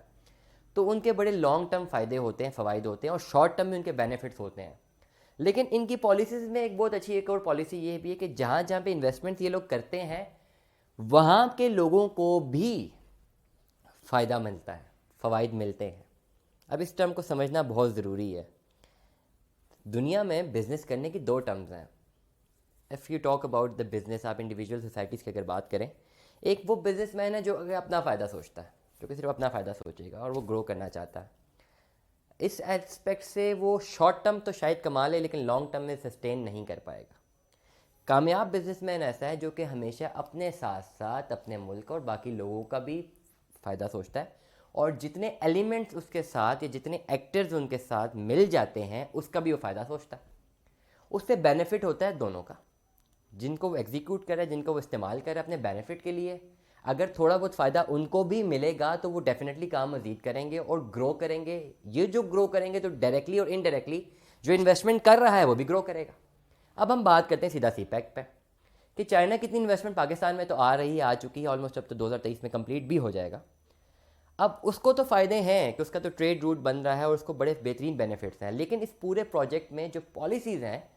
तो उनके बड़े लॉन्ग टर्म फ़ायदे होते हैं, फ़वाइद होते हैं, और शॉर्ट टर्म में उनके बेनिफिट्स होते हैं। लेकिन इनकी पॉलिसीज़ में एक बहुत अच्छी एक और पॉलिसी ये भी है कि जहाँ जहाँ पे इन्वेस्टमेंट ये लोग करते हैं, वहाँ के लोगों को भी फ़ायदा मिलता है, फ़वाइद मिलते हैं। अब इस टर्म को समझना बहुत ज़रूरी है। दुनिया में बिज़नेस करने की दो टर्म्स हैं। If you talk about the business, आप इंडिविजुअल सोसाइटीज़ की अगर बात करें, एक वो बिजनेसमैन है जो अगर अपना फ़ायदा सोचता है, जो कि सिर्फ अपना फ़ायदा सोचेगा और वो ग्रो करना चाहता है। इस एस्पेक्ट से वो शॉर्ट टर्म तो शायद कमा ले, लेकिन लॉन्ग टर्म में सस्टेन नहीं कर पाएगा। कामयाब बिजनेसमैन ऐसा है जो कि हमेशा अपने साथ साथ अपने मुल्क और बाकी लोगों का भी फ़ायदा सोचता है, और जितने एलिमेंट्स उसके साथ या जितने एक्टर्स उनके साथ मिल जाते हैं, उसका भी वो फ़ायदा सोचता है। उससे बेनिफिट होता है दोनों का, जिनको वो एग्जीक्यूट करे, जिनको वो इस्तेमाल करे अपने बेनिफिट के लिए। अगर थोड़ा बहुत फ़ायदा उनको भी मिलेगा तो वो डेफिनेटली काम मज़ीद करेंगे और ग्रो करेंगे। ये जो ग्रो करेंगे तो डायरेक्टली और इनडायरेक्टली जो इन्वेस्टमेंट कर रहा है वो भी ग्रो करेगा। अब हम बात करते हैं सीधा सी पैक पे कि चाइना कितनी इन्वेस्टमेंट पाकिस्तान में तो आ रही है, आ चुकी है ऑलमोस्ट, अब तो 2023 में कंप्लीट भी हो जाएगा। अब उसको तो फ़ायदे हैं कि उसका तो ट्रेड रूट बन रहा है और उसको बड़े बेहतरीन बेनिफिट्स हैं, लेकिन इस पूरे प्रोजेक्ट में जो पॉलिसीज़ हैं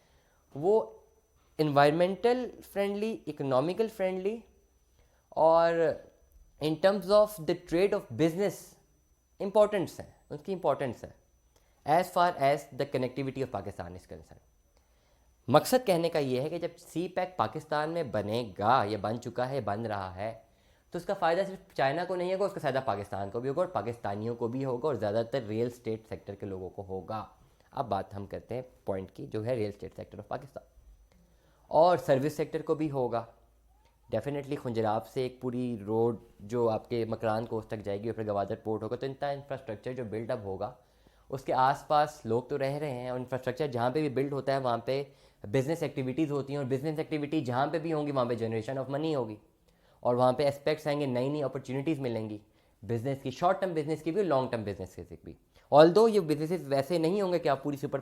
वो इन्वायरमेंटल फ्रेंडली, इकोनॉमिकल फ्रेंडली, और in terms of the trade of business importance हैं, उसकी इंपॉर्टेंस है as far as the connectivity of Pakistan is concern. मकसद कहने का ये है कि जब सी पैक पाकिस्तान में बनेगा, या बन चुका है, बन रहा है, तो उसका फ़ायदा सिर्फ चाइना को नहीं होगा, उसका फ़ायदा पाकिस्तान को भी होगा और पाकिस्तानियों को भी होगा, और ज़्यादातर रियल स्टेट सेक्टर के लोगों को होगा। अब बात हम करते हैं पॉइंट की, जो है real estate sector of Pakistan, और सर्विस सेक्टर को भी होगा डेफिनेटली। खुंजराब से एक पूरी रोड जो आपके मकरान कोस्ट तक जाएगी और फिर गवादर पोर्ट होगा, तो इतना इंफ्रास्ट्रक्चर जो बिल्डअप होगा, उसके आसपास लोग तो रह रहे हैं, और इंफ्रास्ट्रक्चर जहाँ पे भी बिल्ड होता है वहाँ पे बिज़नेस एक्टिविटीज़ होती हैं, और बिज़नेस एक्टिविटी जहाँ पे भी होंगी वहाँ पे जनरेशन ऑफ मनी होगी, और वहाँ पे एस्पेक्ट्स आएंगे, नई नई अपॉर्चुनिटीज़ मिलेंगी बिज़नेस की, शॉर्ट टर्म बिज़नेस की भी, लॉन्ग टर्म बिज़नेस की भी। ऑल्दो ये बिजनेसेस वैसे नहीं होंगे कि आप पूरी सुपर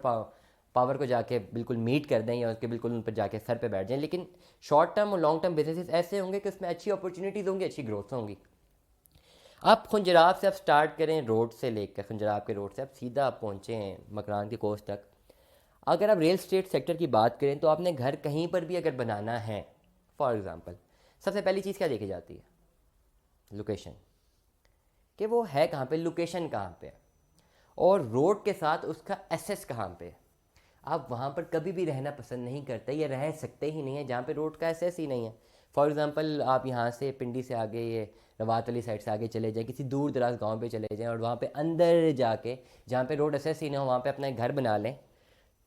पावर को जाके बिल्कुल मीट कर दें या उसके बिल्कुल उन पर जाके सर पे बैठ जाएं, लेकिन शॉर्ट टर्म और लॉन्ग टर्म बिजनेसेस ऐसे होंगे कि उसमें अच्छी अपॉर्चुनिटीज़ होंगी, अच्छी ग्रोथ होंगी। आप खुंजराब से आप स्टार्ट करें, रोड से लेकर खुंजराब के रोड से आप सीधा आप पहुँचे हैं मकरान की कोस्ट तक। अगर आप रियल स्टेट सेक्टर की बात करें तो आपने घर कहीं पर भी अगर बनाना है, फॉर एग्ज़ाम्पल, सबसे पहली चीज़ क्या देखी जाती है? लोकेशन, कि वो है कहाँ पे, लोकेशन कहाँ पे, और रोड के साथ उसका एसेस कहाँ पे। आप वहाँ पर कभी भी रहना पसंद नहीं करते या रह सकते ही नहीं है जहाँ पे रोड का एसेस ही नहीं है। फॉर एग्ज़ाम्पल, आप यहाँ से पिंडी से आगे, ये रवात वाली साइड से आगे चले जाएं, किसी दूर दराज गांव पे चले जाएं, और वहाँ पे अंदर जाके जहाँ पे रोड एसेस ही ना हो वहाँ पे अपना एक घर बना लें,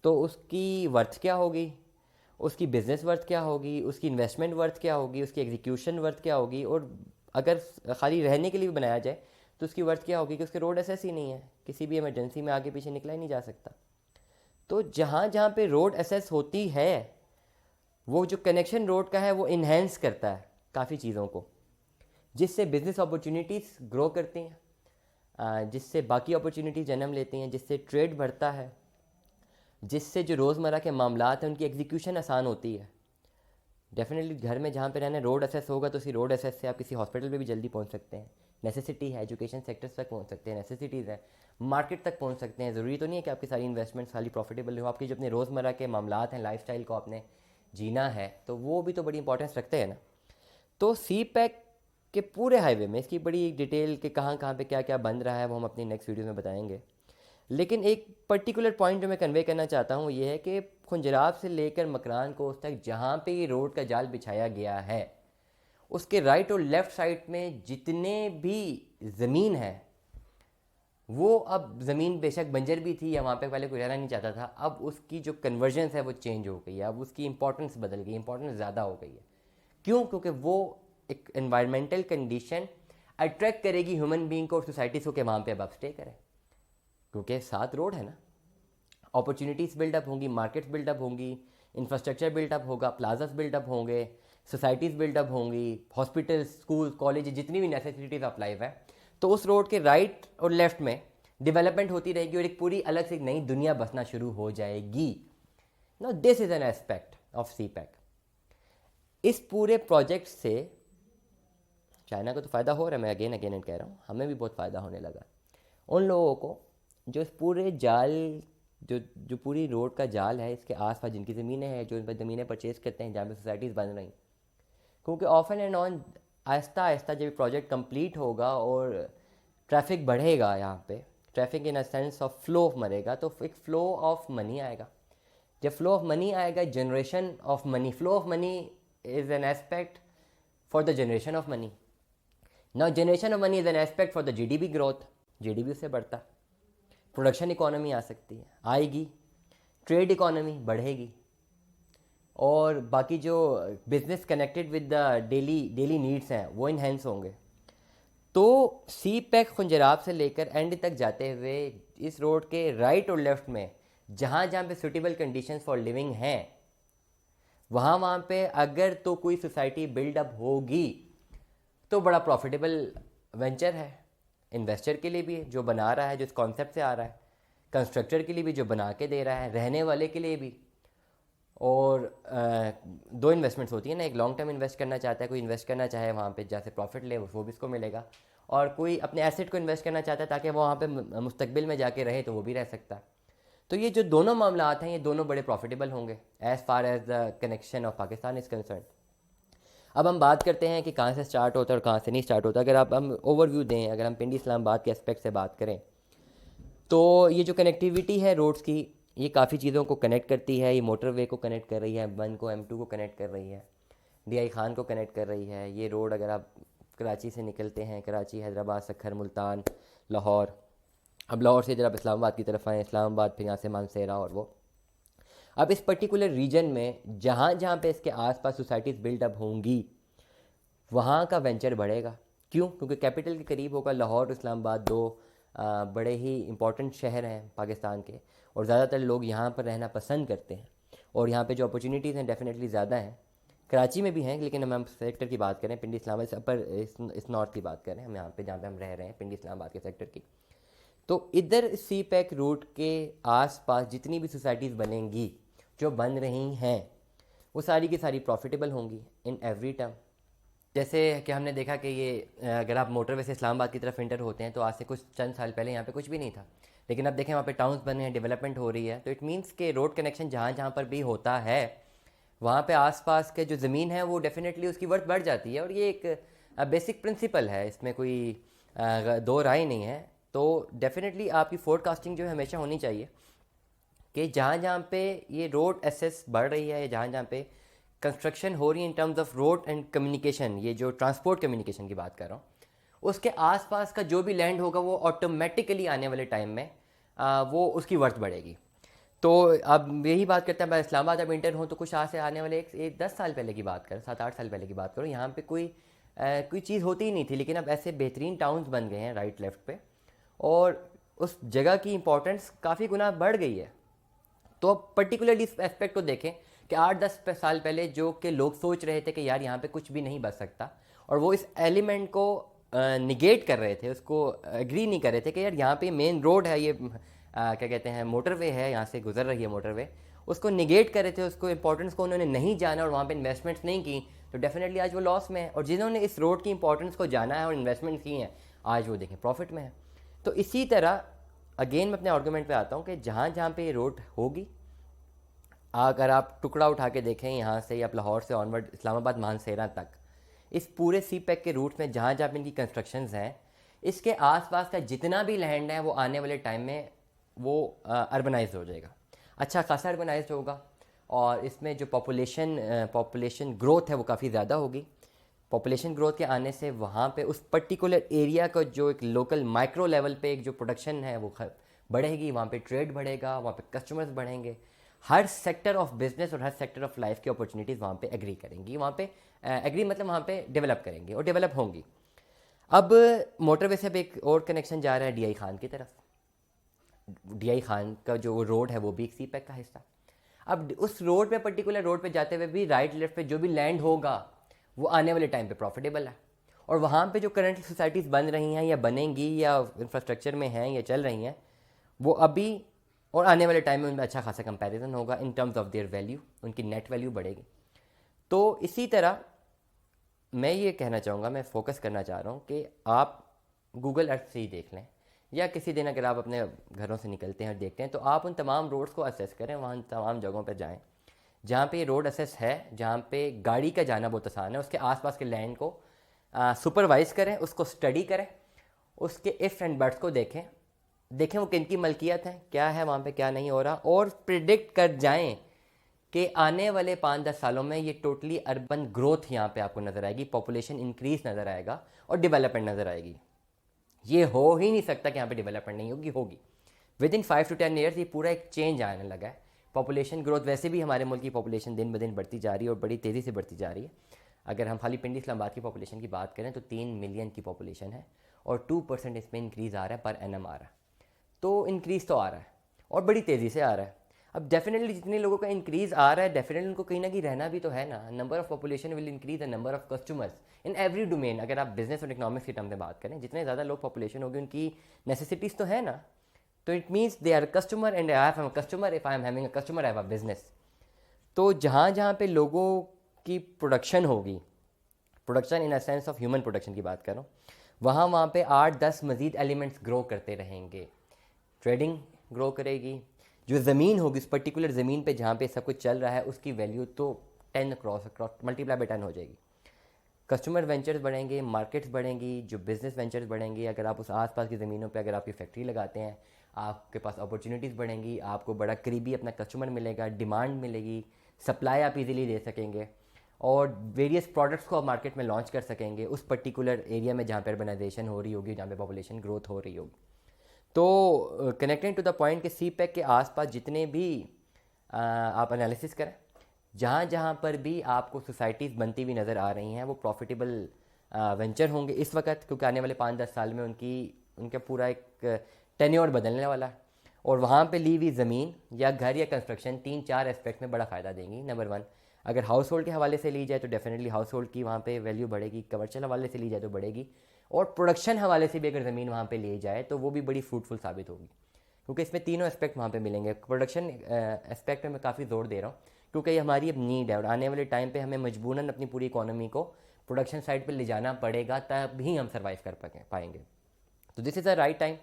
तो उसकी वर्थ क्या होगी, उसकी बिज़नेस वर्थ क्या होगी, उसकी इन्वेस्टमेंट वर्थ क्या होगी, उसकी एग्जीक्यूशन वर्थ क्या होगी, और अगर खाली रहने के लिए भी बनाया जाए तो उसकी वर्थ क्या होगी कि उसके रोड एसेस ही नहीं है, किसी भी इमरजेंसी में आगे पीछे निकला ही नहीं जा सकता। तो जहाँ जहाँ पे रोड एसेस होती है वो जो कनेक्शन रोड का है वो इन्हेंस करता है काफ़ी चीज़ों को, जिससे बिज़नेस अपॉर्चुनिटीज़ ग्रो करती हैं, जिससे बाकी अपॉर्चुनिटीज़ जन्म लेती हैं, जिससे ट्रेड बढ़ता है, जिससे जो रोज़मर्रा के मामलात हैं उनकी एग्जीक्यूशन आसान होती है। डेफिनेटली घर में जहाँ पे रहना रोड एक्सेस होगा तो उसी रोड एक्सेस से आप किसी हॉस्पिटल पे भी जल्दी पहुँच सकते हैं। नेसेसिटी है, एजुकेशन सेक्टर्स तक पहुँच सकते हैं, नेसेसिटीज़ है, मार्केट तक पहुँच सकते हैं। ज़रूरी तो नहीं है कि आपकी सारी इन्वेस्टमेंट्स खाली प्रॉफिटेबल हो, आपकी जो अपने रोज़मर्रा के मामलात हैं, लाइफस्टाइल को आपने जीना है तो वो भी तो बड़ी इंपॉर्टेंस रखते हैं ना। तो सी पैक के पूरे हाईवे में इसकी बड़ी डिटेल के कहाँ कहाँ पे क्या क्या बन रहा है वो हम अपनी नेक्स्ट वीडियो में बताएंगे। लेकिन एक पर्टिकुलर पॉइंट जो मैं कन्वे करना चाहता हूँ ये है कि खुंजराब से लेकर मकरान कोस्ट तक जहाँ पे ये रोड का जाल बिछाया गया है उसके राइट और लेफ़्ट साइड में जितने भी ज़मीन है वो अब ज़मीन बेशक बंजर भी थी या वहाँ पे पहले कोई रहना नहीं चाहता था, अब उसकी जो कन्वर्जेंस है वो चेंज हो गई है, अब उसकी इंपॉर्टेंस बदल गई, इंपॉर्टेंस ज़्यादा हो गई है। क्यों? क्योंकि वो एक एनवायरमेंटल कंडीशन अट्रैक्ट करेगी ह्यूमन बीइंग को और सोसाइटीज़ को कि वहाँ पे अब आप स्टे करें, क्योंकि साथ रोड है ना। अपॉर्चुनिटीज़ बिल्डअप होंगी, मार्केट्स बिल्डअप होंगी, इंफ्रास्ट्रक्चर बिल्डअप होगा, प्लाजास बिल्डअप होंगे, सोसाइटीज़ बिल्डअप होंगी, हॉस्पिटल्स, स्कूल, कॉलेज, जितनी भी नेसेसिटीज़ ऑफ लाइफ है, तो उस रोड के राइट और लेफ्ट में डेवलपमेंट होती रहेगी और एक पूरी अलग से एक नई दुनिया बसना शुरू हो जाएगी। Now this is an aspect of CPEC. इस पूरे प्रोजेक्ट से चाइना को तो फ़ायदा हो रहा है, मैं अगेन अगेन कह रहा हूँ, हमें भी बहुत फ़ायदा होने लगा। उन लोगों को जो इस पूरे जाल जो जो पूरी रोड का जाल है इसके आसपास जिनकी ज़मीनें हैं, जो इन पर ज़मीनें परचेज़ करते हैं, जहाँ पे सोसाइटीज़ बन रही, क्योंकि of and on Aahista Aahista जब प्रोजेक्ट कंप्लीट होगा और ट्रैफिक बढ़ेगा, यहाँ पे traffic in a sense of flow of मरेगा, तो एक फ़्लो ऑफ मनी आएगा। जब फ्लो ऑफ मनी आएगा, generation of money, flow of money is an aspect for the generation of money. Now generation of money is an aspect for the GDP growth, GDP उससे बढ़ता, production economy आ सकती है, आएगी, trade economy बढ़ेगी और बाकी जो business connected with the daily needs हैं वो इन्हेंस होंगे। तो सी पैक खुंजराब से लेकर एंड तक जाते हुए इस रोड के राइट और लेफ्ट में जहाँ जहाँ पे सुटेबल कंडीशंस फॉर लिविंग हैं वहाँ पे अगर तो कोई सोसाइटी बिल्डअप होगी तो बड़ा प्रॉफिटेबल वेंचर है, इन्वेस्टर के लिए भी जो बना रहा है, जो इस कॉन्सेप्ट से आ रहा है, कंस्ट्रक्टर के लिए भी जो बना के दे रहा है, रहने वाले के लिए भी। और दो इन्वेस्टमेंट्स होती है ना, एक लॉन्ग टर्म इन्वेस्ट करना चाहता है, कोई इन्वेस्ट करना चाहे वहाँ पे जहाँ से प्रॉफिट ले वो भी इसको मिलेगा, और कोई अपने एसेट को इन्वेस्ट करना चाहता है ताकि वो वहाँ पे मुस्तकबिल में जाके रहे तो वो भी रह सकता है। तो ये जो दोनों मामलात हैं ये दोनों बड़े प्रॉफिटेबल होंगे as far as the connection of Pakistan is concern. अब हम बात करते हैं कि कहाँ से स्टार्ट होता है और कहाँ से नहीं स्टार्ट होता। अगर आप हम ओवरव्यू दें, अगर हम पिंडी इस्लामाबाद के एस्पेक्ट से बात करें तो ये जो कनेक्टिविटी है रोड्स की, ये काफ़ी चीज़ों को कनेक्ट करती है। ये मोटरवे को कनेक्ट कर रही है, M1 को, M2 को कनेक्ट कर रही है, DI खान को कनेक्ट कर रही है। ये रोड अगर आप कराची से निकलते हैं, कराची, हैदराबाद, सखर, मुल्तान, लाहौर, अब लाहौर से जब आप इस्लामाबाद की तरफ आएँ, इस्लामाबाद, फिर यहाँ से मानसेरा, और वो अब इस पर्टिकुलर रीजन में जहाँ जहाँ पे इसके आसपास सोसाइटीज़ बिल्डअप होंगी वहाँ का वेंचर बढ़ेगा। क्यों? क्योंकि कैपिटल के करीब होगा। लाहौर और इस्लामाबाद दो बड़े ही इंपॉर्टेंट शहर हैं पाकिस्तान के और ज़्यादातर लोग यहाँ पर रहना पसंद करते हैं और यहाँ पे जो अपॉर्चुनिटीज़ हैं डेफिनेटली ज़्यादा हैं। कराची में भी हैं, लेकिन हम सेक्टर की बात करें, पिंडी इस्लामाबाद से अपर इस नॉर्थ की बात करें हम यहाँ पे, जहाँ पे हम रह रहे हैं पिंडी इस्लामाबाद के सेक्टर की, तो इधर सी पैक रूट के आसपास जितनी भी सोसाइटीज़ बनेंगी, जो बन रही हैं, वो सारी की सारी प्रॉफिटेबल होंगी इन एवरी टर्म। जैसे कि हमने देखा कि ये अगर आप मोटरवे से इस्लामाबाद की तरफ इंटर होते हैं तो आज से कुछ चंद साल पहले यहाँ पे कुछ भी नहीं था, लेकिन अब देखें वहाँ पे टाउन्स बने हैं, डेवलपमेंट हो रही है। तो इट मीन्स के रोड कनेक्शन जहाँ जहाँ पर भी होता है वहाँ पे आसपास के जो ज़मीन है वो डेफिनेटली उसकी वर्थ बढ़ जाती है। और ये एक बेसिक प्रिंसिपल है, इसमें कोई दो राय नहीं है। तो डेफिनेटली आपकी फोरकास्टिंग जो है हमेशा होनी चाहिए कि जहाँ जहाँ पे ये रोड एसेस बढ़ रही है या जहाँ जहाँ पे कंस्ट्रक्शन हो रही है in terms of road and communication, ये जो ट्रांसपोर्ट कम्युनिकेशन की बात कर रहा हूँ, उसके आसपास का जो भी लैंड होगा वो ऑटोमेटिकली आने वाले टाइम में वो उसकी वर्थ बढ़ेगी। तो अब यही बात करते हैं, मैं इस्लामाबाद अब इंटर हूँ तो कुछ आज से आने वाले एक 10 साल पहले की बात करें, 7-8 साल पहले की बात करूँ, यहाँ पे कोई चीज़ होती ही नहीं थी, लेकिन अब ऐसे बेहतरीन टाउन्स बन गए हैं राइट लेफ्ट पे और उस जगह की इंपॉर्टेंस काफ़ी गुना बढ़ गई है। तो अब पर्टिकुलरली इस एस्पेक्ट को देखें कि 8-10 साल पहले जो कि लोग सोच रहे थे कि यार यहाँ पे कुछ भी नहीं बच सकता, और वो इस एलिमेंट को निगेट कर रहे थे, उसको एग्री नहीं कर रहे थे कि यार यहाँ पे मेन रोड है, ये क्या कहते हैं मोटरवे है, यहाँ से गुजर रही है मोटरवे, उसको निगेट कर रहे थे, उसको इंपॉर्टेंस को उन्होंने नहीं जाना और वहाँ पे इन्वेस्टमेंट्स नहीं की, तो डेफिनेटली आज वो लॉस में है। और जिन्होंने इस रोड की इंपॉर्टेंस को जाना है और इन्वेस्टमेंट की हैं, आज वो देखें प्रॉफिट में है। तो इसी तरह अगेन मैं अपने आर्गूमेंट पे आता हूँ कि जहाँ जहाँ पे ये रोड होगी, अगर आप टुकड़ा उठा के देखें यहाँ से या लाहौर से ऑनवर्ड इस्लामाबाद मानसेरा तक, इस पूरे सी पैक के रूट में जहाँ जहाँ पे इनकी कंस्ट्रक्शंस हैं, इसके आसपास का जितना भी लैंड है वो आने वाले टाइम में वो अर्बनाइज हो जाएगा, अच्छा खासा अर्बनाइज होगा। और इसमें जो पॉपुलेशन ग्रोथ है वो काफ़ी ज़्यादा होगी। पॉपुलेशन ग्रोथ के आने से वहाँ पे उस पर्टिकुलर एरिया का जो एक लोकल माइक्रो लेवल पे एक जो प्रोडक्शन है वो बढ़ेगी, वहाँ पे ट्रेड बढ़ेगा, वहाँ पे कस्टमर्स बढ़ेंगे, हर सेक्टर ऑफ बिजनेस और हर सेक्टर ऑफ लाइफ की अपॉर्चुनिटीज़ वहाँ पे एग्री करेंगी, वहाँ पे एग्री मतलब वहाँ पे डेवलप करेंगी और डेवलप होंगी। अब मोटरवे से अब एक और कनेक्शन जा रहा है DI खान की तरफ। DI खान का जो रोड है वो भी एक सी पैक का हिस्सा। अब उस रोड पे, पर्टिकुलर रोड पे जाते हुए भी राइट लेफ्ट पे जो भी लैंड होगा वो आने वाले टाइम पे प्रॉफिटेबल है। और वहाँ पे जो करंट सोसाइटीज़ बन रही हैं या बनेंगी या इंफ्रास्ट्रक्चर में हैं या चल रही हैं, वो अभी और आने वाले टाइम में उनमें अच्छा खासा कंपैरिजन होगा इन टर्म्स ऑफ देयर वैल्यू, उनकी नेट वैल्यू बढ़ेगी। तो इसी तरह मैं ये कहना चाहूँगा, मैं फोकस करना चाह रहा हूँ कि आप गूगल अर्थ से ही देख लें, या किसी दिन अगर आप अपने घरों से निकलते हैं और देखते हैं, तो आप उन तमाम रोड्स को असेस करें, वहाँ तमाम जगहों पर जाएँ जहाँ पे रोड असेस है, जहाँ पे गाड़ी का जाना बहुत आसान है, उसके आसपास के लैंड को सुपरवाइज़ करें, उसको स्टडी करें, उसके इफ़ एंड बट्स को देखें वो किन की मलकियत है, क्या है वहाँ पे, क्या नहीं हो रहा, और प्रिडिक्ट कर जाएं कि आने वाले 5-10 सालों में ये टोटली अर्बन ग्रोथ यहाँ पे आपको नज़र आएगी, पॉपुलेशन इंक्रीज नज़र आएगा और डेवलपमेंट नज़र आएगी। ये हो ही नहीं सकता कि यहाँ पे डेवलपमेंट नहीं होगी, होगी। विद इन 5 to 10 ईयर्स ये पूरा एक चेंज आने लगा है। पॉपुलेशन ग्रोथ, वैसे भी हमारे मुल्क की पॉपुलेशन दिन ब दिन बढ़ती जा रही है और बड़ी तेज़ी से बढ़ती जा रही है। अगर हम खाली पिंडी इस्लामाबाद की पॉपुलेशन की बात करें तो 3 मिलियन की पॉपुलेशन है और 2% इसमें इंक्रीज़ आ रहा है, पर एनम आ रहा है। तो इंक्रीज़ तो आ रहा है और बड़ी तेज़ी से आ रहा है। अब डेफिनेटली जितने लोगों का इंक्रीज़ आ रहा है, डेफिनेटली उनको कहीं ना कहीं रहना भी तो है ना। Number of population will increase the number of customers in every domain. अगर आप बिजनेस और इकोनॉमिक्स की टर्म में बात करें, जितने ज़्यादा लोग पॉपुलेशन होगी उनकी नेसेसिटीज़ तो है ना। तो it means they are customer and I have a customer, if I am having a customer I have a business. तो जहाँ जहाँ पे लोगों की प्रोडक्शन होगी, production in a sense of human production की बात करूँ, वहाँ पे 8-10 मज़ीद एलिमेंट्स ग्रो करते रहेंगे। ट्रेडिंग ग्रो करेगी, जो ज़मीन होगी उस पर्टिकुलर ज़मीन पे जहाँ पे सब कुछ चल रहा है उसकी वैल्यू तो 10 क्रॉस मल्टीप्लाई बाय 10 हो जाएगी। कस्टमर वेंचर्स बढ़ेंगे, मार्केट्स बढ़ेंगी, जो बिज़नेस वेंचर्स बढ़ेंगे। अगर आप उस आसपास की ज़मीनों पे अगर आपकी फैक्ट्री लगाते हैं, आपके पास अपॉर्चुनिटीज़ बढ़ेंगी, आपको बड़ा करीबी अपना कस्टमर मिलेगा, डिमांड मिलेगी, सप्लाई आप इजीली दे सकेंगे और वेरियस प्रोडक्ट्स को आप मार्केट में लॉन्च कर सकेंगे उस पर्टिकुलर एरिया में जहाँ पे अर्बनाइजेशन हो रही होगी, जहाँ पे पॉपुलेशन ग्रोथ हो रही होगी। तो कनेक्टिंग टू द पॉइंट कि सी पैक के आसपास जितने भी आप एनालिसिस करें, जहाँ जहाँ पर भी आपको सोसाइटीज़ बनती हुई नज़र आ रही हैं वो प्रॉफिटेबल वेंचर होंगे इस वक्त, क्योंकि आने वाले 5-10 साल में उनका पूरा एक टेन्योर बदलने वाला है। और वहाँ पे ली हुई ज़मीन या घर या कंस्ट्रक्शन 3-4 एस्पेक्ट में बड़ा फ़ायदा देंगी। नंबर 1, अगर हाउस होल्ड के हवाले से ली जाए तो डेफिनेटली हाउस होल्ड की वहाँ पे वैल्यू बढ़ेगी, कमर्शियल हवाले से ली जाए तो बढ़ेगी, और प्रोडक्शन हवाले से भी अगर ज़मीन वहाँ पे ली जाए तो वो भी बड़ी फ्रूटफुल साबित होगी, क्योंकि इसमें तीनों एस्पेक्ट वहाँ पे मिलेंगे। प्रोडक्शन एस्पेक्ट में मैं काफ़ी ज़ोर दे रहा हूँ क्योंकि ये हमारी अब नीड है और आने वाले टाइम पे हमें मजबूरन अपनी पूरी इकोनॉमी को प्रोडक्शन साइड पे ले जाना पड़ेगा, तभी हम सर्वाइव कर पाएंगे। तो this is the right time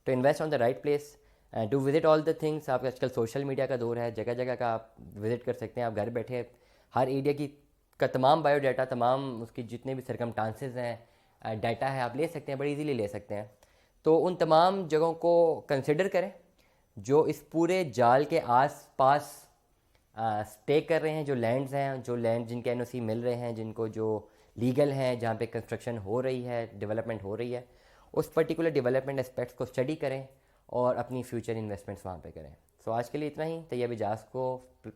to invest on the right place, to visit all the things. आप आजकल सोशल मीडिया का दौर है, जगह जगह का आप विजिट कर सकते हैं। आप घर बैठे हर एरिया की का तमाम बायोडाटा, तमाम उसकी जितने भी सरकमस्टांसेस हैं, डाटा है, आप ले सकते हैं, बड़ी इजीली ले सकते हैं। तो उन तमाम जगहों को कंसिडर करें जो इस पूरे जाल के आस पास स्टे कर रहे हैं, जो लैंड्स हैं, जो लैंड जिनके NOC मिल रहे हैं, जिनको जो लीगल हैं, जहाँ पे कंस्ट्रक्शन हो रही है, डेवलपमेंट हो रही है, उस पर्टिकुलर डेवलपमेंट एस्पेक्ट्स को स्टडी करें और अपनी फ्यूचर इन्वेस्टमेंट्स वहाँ पे करें। सो आज के लिए इतना ही। तैयब इजाज़ को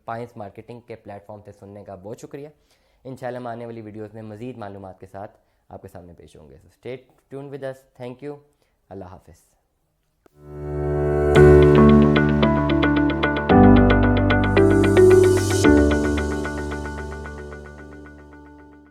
पाइंस मार्केटिंग के प्लेटफॉर्म से सुनने का बहुत शुक्रिया। इंशाल्लाह हम आने वाली वीडियोज़ में मज़ीद मालूमात के साथ आपके सामने पेश होंगे। So stay tune with us. Thank you. अल्लाह हाफिज़।